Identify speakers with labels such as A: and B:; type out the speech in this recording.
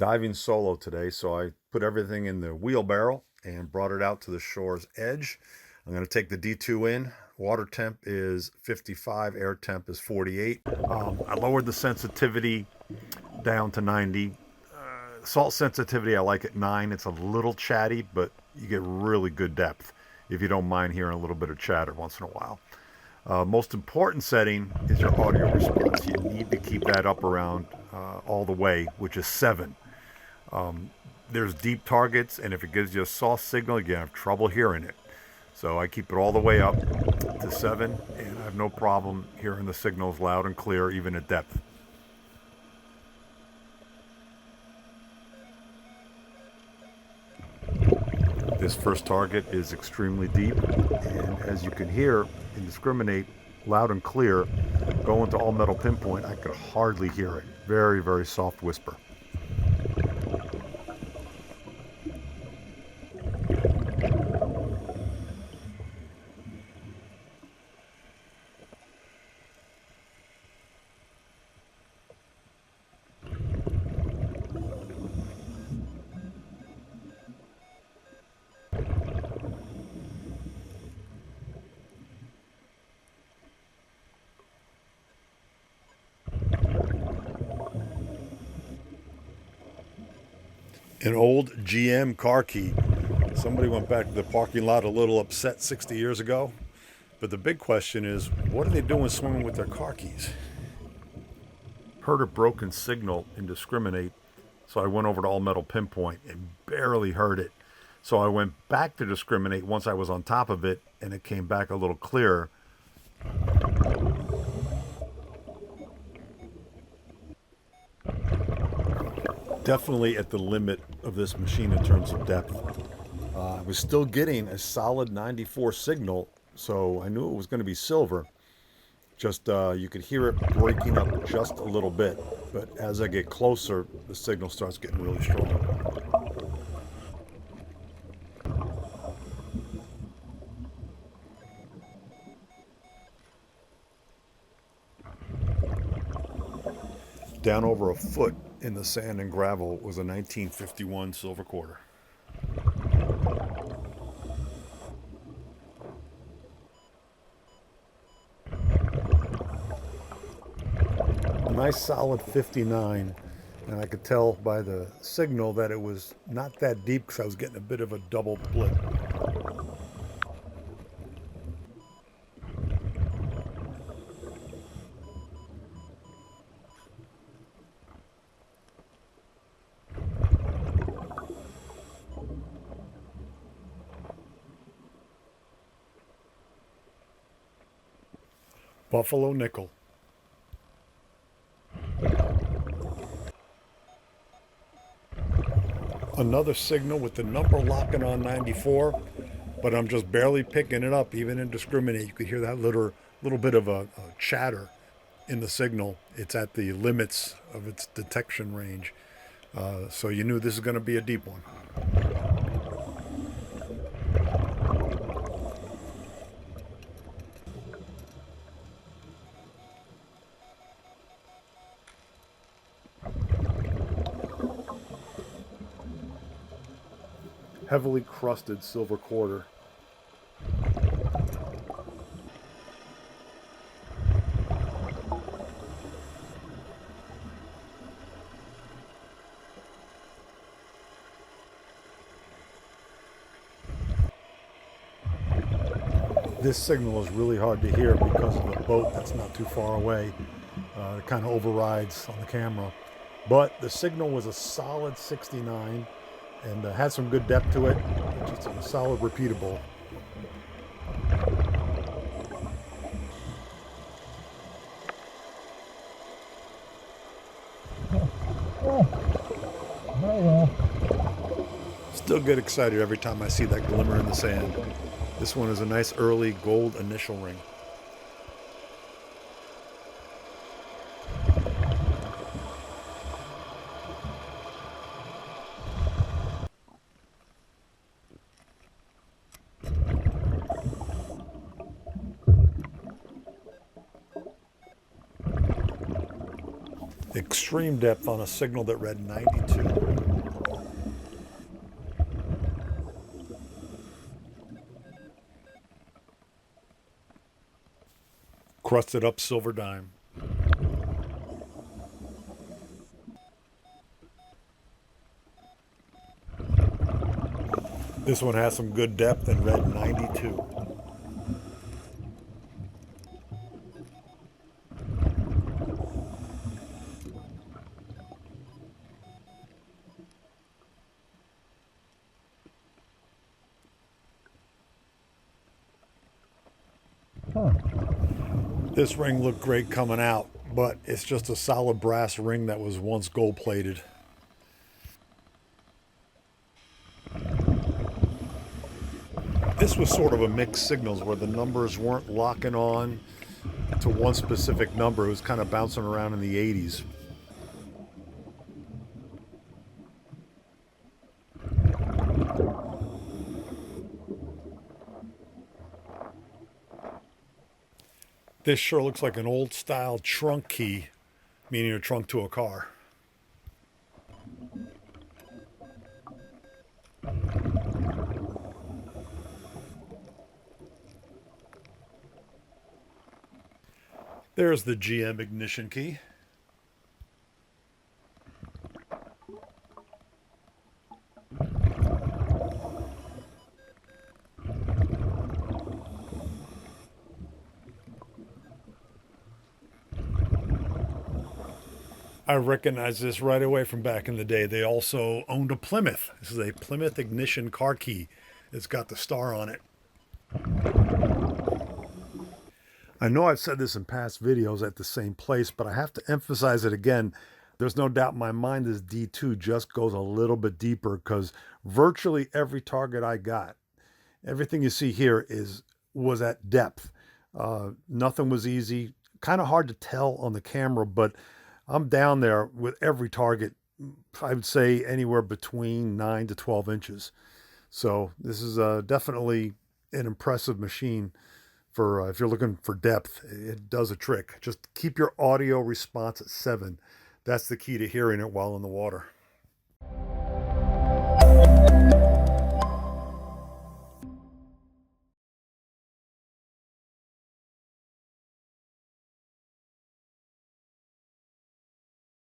A: diving solo today, so I put everything in the wheelbarrow and brought it out to the shore's edge. I'm going to take the D2 in. Water temp is 55, air temp is 48. I lowered the sensitivity down to 90. Salt sensitivity, I like at 9. It's a little chatty, but you get really good depth if you don't mind hearing a little bit of chatter once in a while. Most important setting is your audio response. You need to keep that up around all the way, which is 7. There's deep targets, and if it gives you a soft signal, you're going to have trouble hearing it. So I keep it all the way up to 7, and I have no problem hearing the signals loud and clear, even at depth. This first target is extremely deep, and as you can hear and discriminate loud and clear, going to all metal pinpoint, I could hardly hear it. Very, very soft whisper. An old GM car key. Somebody went back to the parking lot a little upset 60 years ago. But the big question is, what are they doing swimming with their car keys? Heard a broken signal in discriminate, so I went over to all metal pinpoint and barely heard it. So I went back to discriminate once I was on top of it, and it came back a little clearer. Definitely at the limit of this machine in terms of depth. I was still getting a solid 94 signal, so I knew it was going to be silver. Just you could hear it breaking up just a little bit, but as I get closer, the signal starts getting really strong. Down over a foot in the sand and gravel was a 1951 silver quarter. A nice solid 59, and I could tell by the signal that it was not that deep because I was getting a bit of a double blip. Buffalo nickel. Another signal with the number locking on 94, but I'm just barely picking it up, even in discriminate. You could hear that little bit of a chatter in the signal. It's at the limits of its detection range. So you knew this is going to be a deep one. Heavily crusted silver quarter. This signal is really hard to hear because of the boat that's not too far away. It kind of overrides on the camera. But the signal was a solid 69 and had some good depth to it. Just a solid repeatable. Still get excited every time I see that glimmer in the sand. This one is a nice early gold initial ring. Extreme depth on a signal that read 92. crusted up silver dime. This one has some good depth and read 92. This ring looked great coming out, but it's just a solid brass ring that was once gold plated. This was sort of a mixed signals where the numbers weren't locking on to one specific number. It was kind of bouncing around in the 80s. This sure looks like an old style trunk key, meaning a trunk to a car. There's the GM ignition key. I recognize this right away from back in the day. They also owned a Plymouth. This is a Plymouth ignition car key. It's got the star on it. I know I've said this in past videos at the same place, but I have to emphasize it again. There's no doubt in my mind this D2 just goes a little bit deeper because virtually every target I got, everything you see here was at depth. Nothing was easy. Kind of hard to tell on the camera, but I'm down there with every target, I would say anywhere between 9 to 12 inches. So this is definitely an impressive machine for if you're looking for depth. It does a trick. Just keep your audio response at 7. That's the key to hearing it while in the water.